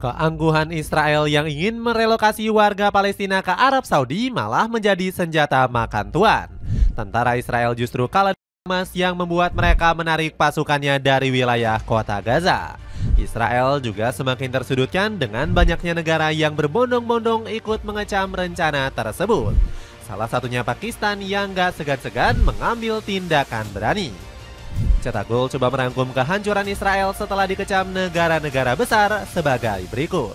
Keangguhan Israel yang ingin merelokasi warga Palestina ke Arab Saudi malah menjadi senjata makan tuan. Tentara Israel justru kalah emas yang membuat mereka menarik pasukannya dari wilayah kota Gaza. Israel juga semakin tersudutkan dengan banyaknya negara yang berbondong-bondong ikut mengecam rencana tersebut. Salah satunya Pakistan yang gak segan-segan mengambil tindakan berani. Cetak Gol coba merangkum kehancuran Israel setelah dikecam negara-negara besar sebagai berikut.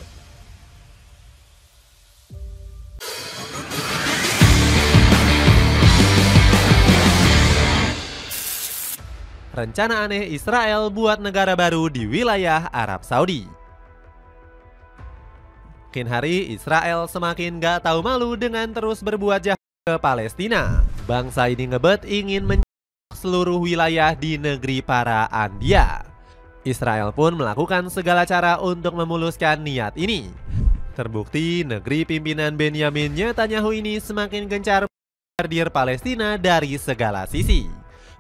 Rencana aneh Israel buat negara baru di wilayah Arab Saudi. Makin hari Israel semakin gak tahu malu dengan terus berbuat jahat ke Palestina. Bangsa ini ngebet ingin seluruh wilayah di negeri para Anbiya. Israel pun melakukan segala cara untuk memuluskan niat ini. Terbukti negeri pimpinan Benyamin Netanyahu ini semakin gencar membardir Palestina dari segala sisi.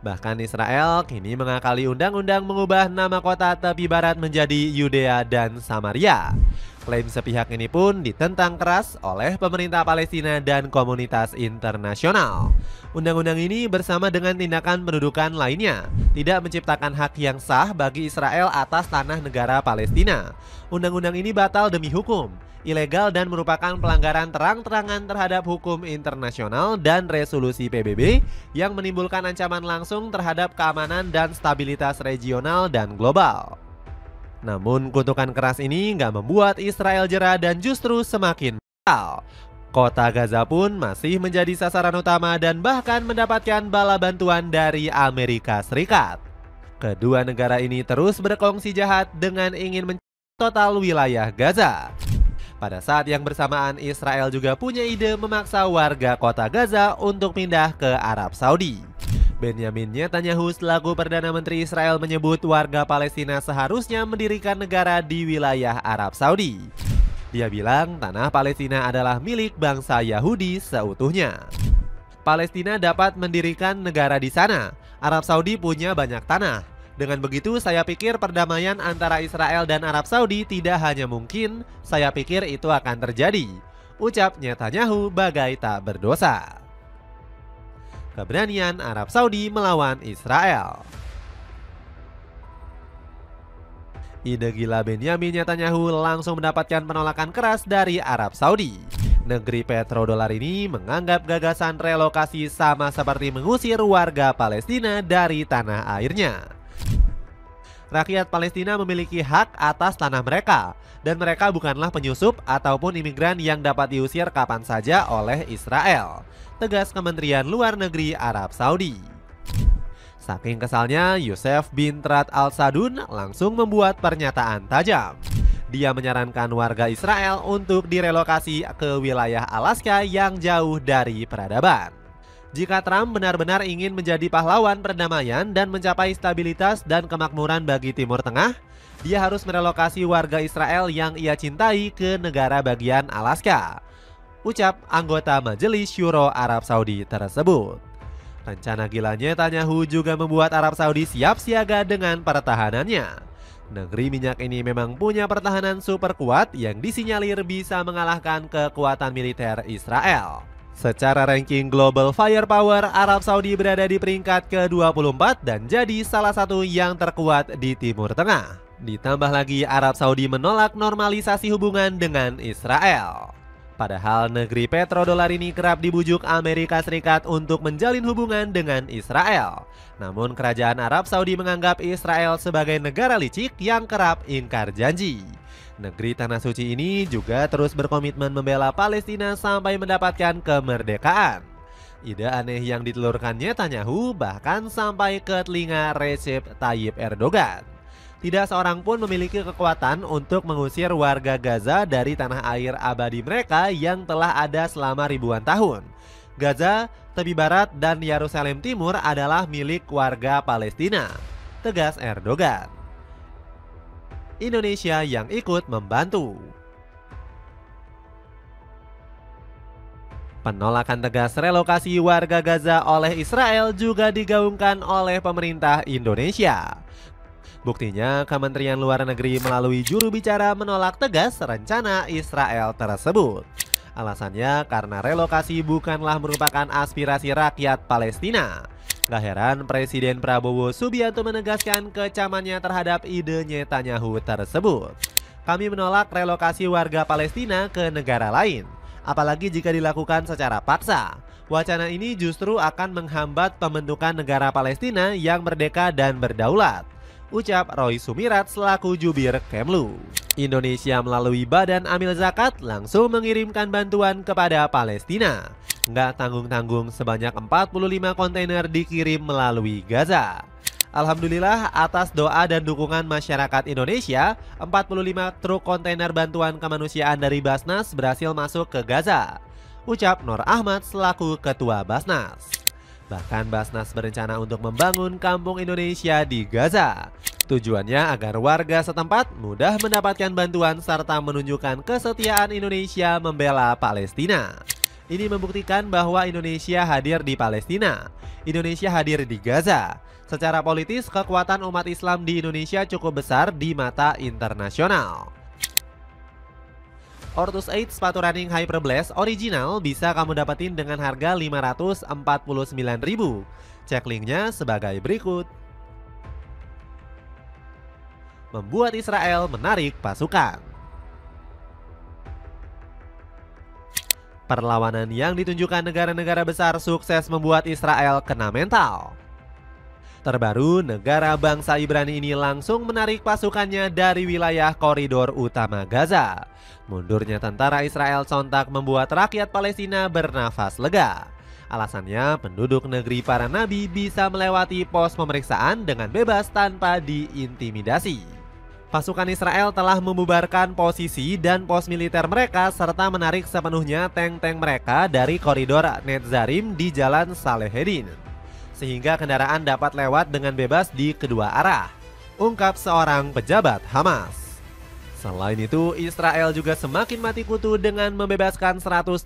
Bahkan Israel kini mengakali undang-undang mengubah nama kota tepi barat menjadi Yudea dan Samaria. Klaim sepihak ini pun ditentang keras oleh pemerintah Palestina dan komunitas internasional. Undang-undang ini bersama dengan tindakan pendudukan lainnya tidak menciptakan hak yang sah bagi Israel atas tanah negara Palestina. Undang-undang ini batal demi hukum, ilegal dan merupakan pelanggaran terang-terangan terhadap hukum internasional dan resolusi PBB yang menimbulkan ancaman langsung terhadap keamanan dan stabilitas regional dan global. Namun kutukan keras ini nggak membuat Israel jera dan justru semakin brutal. Kota Gaza pun masih menjadi sasaran utama dan bahkan mendapatkan bala bantuan dari Amerika Serikat. Kedua negara ini terus berkongsi jahat dengan ingin mencabut total wilayah Gaza. Pada saat yang bersamaan Israel juga punya ide memaksa warga kota Gaza untuk pindah ke Arab Saudi. Benyamin Netanyahu selaku Perdana Menteri Israel menyebut warga Palestina seharusnya mendirikan negara di wilayah Arab Saudi. Dia bilang tanah Palestina adalah milik bangsa Yahudi seutuhnya. Palestina dapat mendirikan negara di sana. Arab Saudi punya banyak tanah. Dengan begitu saya pikir perdamaian antara Israel dan Arab Saudi tidak hanya mungkin, saya pikir itu akan terjadi. Ucap Netanyahu bagai tak berdosa. Keberanian Arab Saudi melawan Israel. Ide gila Benyamin Netanyahu langsung mendapatkan penolakan keras dari Arab Saudi. Negeri petrodolar ini menganggap gagasan relokasi sama seperti mengusir warga Palestina dari tanah airnya. Rakyat Palestina memiliki hak atas tanah mereka, dan mereka bukanlah penyusup ataupun imigran yang dapat diusir kapan saja oleh Israel, tegas Kementerian Luar Negeri Arab Saudi. Saking kesalnya, Youssef bin Trad al-Sadun langsung membuat pernyataan tajam. Dia menyarankan warga Israel untuk direlokasi ke wilayah Alaska yang jauh dari peradaban. Jika Trump benar-benar ingin menjadi pahlawan perdamaian dan mencapai stabilitas dan kemakmuran bagi Timur Tengah, dia harus merelokasi warga Israel yang ia cintai ke negara bagian Alaska, ucap anggota Majelis Syuro Arab Saudi tersebut. Rencana gila Netanyahu juga membuat Arab Saudi siap siaga dengan pertahanannya. Negeri minyak ini memang punya pertahanan super kuat yang disinyalir bisa mengalahkan kekuatan militer Israel. Secara ranking Global Firepower, Arab Saudi berada di peringkat ke-24 dan jadi salah satu yang terkuat di Timur Tengah. Ditambah lagi Arab Saudi menolak normalisasi hubungan dengan Israel. Padahal negeri petrodolar ini kerap dibujuk Amerika Serikat untuk menjalin hubungan dengan Israel. Namun kerajaan Arab Saudi menganggap Israel sebagai negara licik yang kerap ingkar janji. Negeri Tanah Suci ini juga terus berkomitmen membela Palestina sampai mendapatkan kemerdekaan. Ide aneh yang ditelurkan Netanyahu bahkan sampai ke telinga Recep Tayyip Erdogan. Tidak seorang pun memiliki kekuatan untuk mengusir warga Gaza dari tanah air abadi mereka yang telah ada selama ribuan tahun. Gaza, tepi barat, dan Yerusalem Timur adalah milik warga Palestina, tegas Erdogan. Indonesia yang ikut membantu. Penolakan tegas relokasi warga Gaza oleh Israel juga digaungkan oleh pemerintah Indonesia. Buktinya, Kementerian Luar Negeri melalui juru bicara menolak tegas rencana Israel tersebut. Alasannya karena relokasi bukanlah merupakan aspirasi rakyat Palestina. Gak heran Presiden Prabowo Subianto menegaskan kecamannya terhadap ide Netanyahu tersebut. Kami menolak relokasi warga Palestina ke negara lain, apalagi jika dilakukan secara paksa. Wacana ini justru akan menghambat pembentukan negara Palestina yang merdeka dan berdaulat, ucap Roy Sumirat selaku jubir Kemlu. Indonesia melalui Badan Amil Zakat langsung mengirimkan bantuan kepada Palestina. Nggak tanggung-tanggung, sebanyak 45 kontainer dikirim melalui Gaza. Alhamdulillah atas doa dan dukungan masyarakat Indonesia, 45 truk kontainer bantuan kemanusiaan dari Basnas berhasil masuk ke Gaza, ucap Nur Ahmad selaku Ketua Basnas. Bahkan Basnas berencana untuk membangun kampung Indonesia di Gaza. Tujuannya agar warga setempat mudah mendapatkan bantuan serta menunjukkan kesetiaan Indonesia membela Palestina. Ini membuktikan bahwa Indonesia hadir di Palestina, Indonesia hadir di Gaza. Secara politis, kekuatan umat Islam di Indonesia cukup besar di mata internasional. Ortus 8 sepatu running Hyper Blast original bisa kamu dapetin dengan harga Rp549.000. Cek linknya sebagai berikut. Membuat Israel menarik pasukan. Perlawanan yang ditunjukkan negara-negara besar sukses membuat Israel kena mental. Terbaru, negara bangsa Ibrani ini langsung menarik pasukannya dari wilayah koridor utama Gaza. Mundurnya tentara Israel sontak membuat rakyat Palestina bernafas lega. Alasannya, penduduk negeri para nabi bisa melewati pos pemeriksaan dengan bebas tanpa diintimidasi. Pasukan Israel telah membubarkan posisi dan pos militer mereka serta menarik sepenuhnya tank-tank mereka dari koridor Netzarim di Jalan Salehedin, sehingga kendaraan dapat lewat dengan bebas di kedua arah, ungkap seorang pejabat Hamas. Selain itu, Israel juga semakin mati kutu dengan membebaskan 183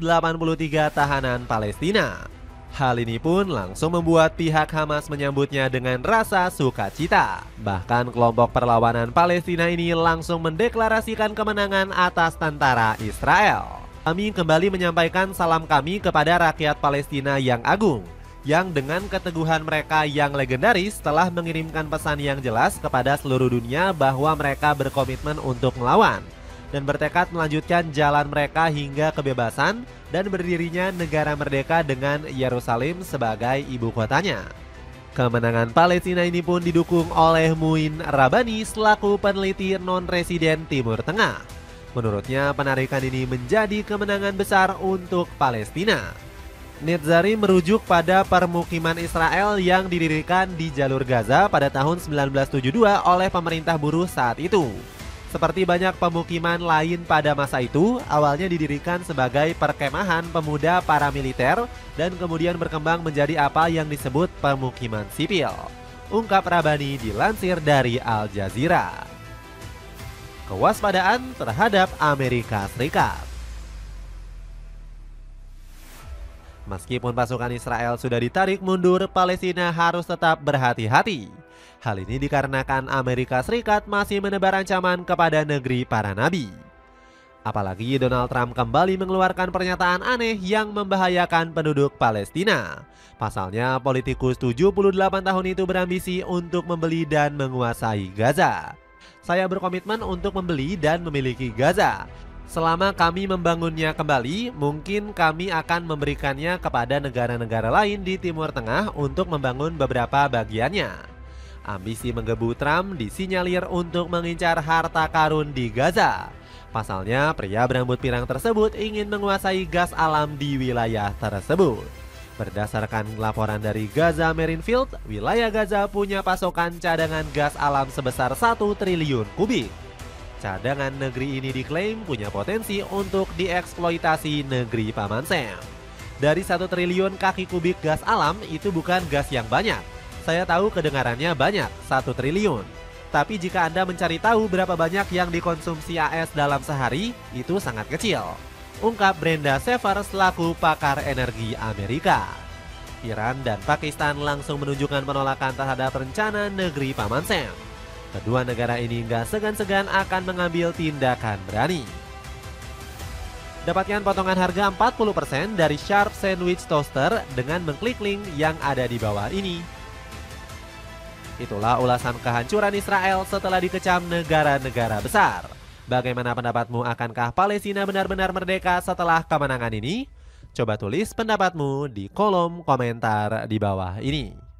tahanan Palestina. Hal ini pun langsung membuat pihak Hamas menyambutnya dengan rasa sukacita. Bahkan kelompok perlawanan Palestina ini langsung mendeklarasikan kemenangan atas tentara Israel. Kami kembali menyampaikan salam kami kepada rakyat Palestina yang agung, yang dengan keteguhan mereka yang legendaris telah mengirimkan pesan yang jelas kepada seluruh dunia bahwa mereka berkomitmen untuk melawan dan bertekad melanjutkan jalan mereka hingga kebebasan dan berdirinya negara merdeka dengan Yerusalem sebagai ibu kotanya. Kemenangan Palestina ini pun didukung oleh Muin Rabani selaku peneliti non-residen Timur Tengah. Menurutnya, penarikan ini menjadi kemenangan besar untuk Palestina. Netzarim merujuk pada permukiman Israel yang didirikan di jalur Gaza pada tahun 1972 oleh pemerintah buruh saat itu. Seperti banyak pemukiman lain pada masa itu, awalnya didirikan sebagai perkemahan pemuda paramiliter dan kemudian berkembang menjadi apa yang disebut pemukiman sipil, ungkap Rabani dilansir dari Al Jazeera. Kewaspadaan terhadap Amerika Serikat. Meskipun pasukan Israel sudah ditarik mundur, Palestina harus tetap berhati-hati. Hal ini dikarenakan Amerika Serikat masih menebar ancaman kepada negeri para nabi. Apalagi Donald Trump kembali mengeluarkan pernyataan aneh yang membahayakan penduduk Palestina. Pasalnya, politikus 78 tahun itu berambisi untuk membeli dan menguasai Gaza. Saya berkomitmen untuk membeli dan memiliki Gaza. Selama kami membangunnya kembali, mungkin kami akan memberikannya kepada negara-negara lain di Timur Tengah untuk membangun beberapa bagiannya. Ambisi menggebu Trump disinyalir untuk mengincar harta karun di Gaza. Pasalnya, pria berambut pirang tersebut ingin menguasai gas alam di wilayah tersebut. Berdasarkan laporan dari Gaza Marine Field, wilayah Gaza punya pasokan cadangan gas alam sebesar 1 triliun kubik. Cadangan negeri ini diklaim punya potensi untuk dieksploitasi negeri Paman Sam. Dari 1 triliun kaki kubik gas alam itu bukan gas yang banyak. Saya tahu kedengarannya banyak, 1 triliun. Tapi jika Anda mencari tahu berapa banyak yang dikonsumsi AS dalam sehari, itu sangat kecil, ungkap Brenda Sever selaku pakar energi Amerika. Iran dan Pakistan langsung menunjukkan penolakan terhadap rencana negeri Paman Sam. Kedua negara ini nggak segan-segan akan mengambil tindakan berani. Dapatkan potongan harga 40% dari Sharp Sandwich Toaster dengan mengklik link yang ada di bawah ini. Itulah ulasan kehancuran Israel setelah dikecam negara-negara besar. Bagaimana pendapatmu, akankah Palestina benar-benar merdeka setelah kemenangan ini? Coba tulis pendapatmu di kolom komentar di bawah ini.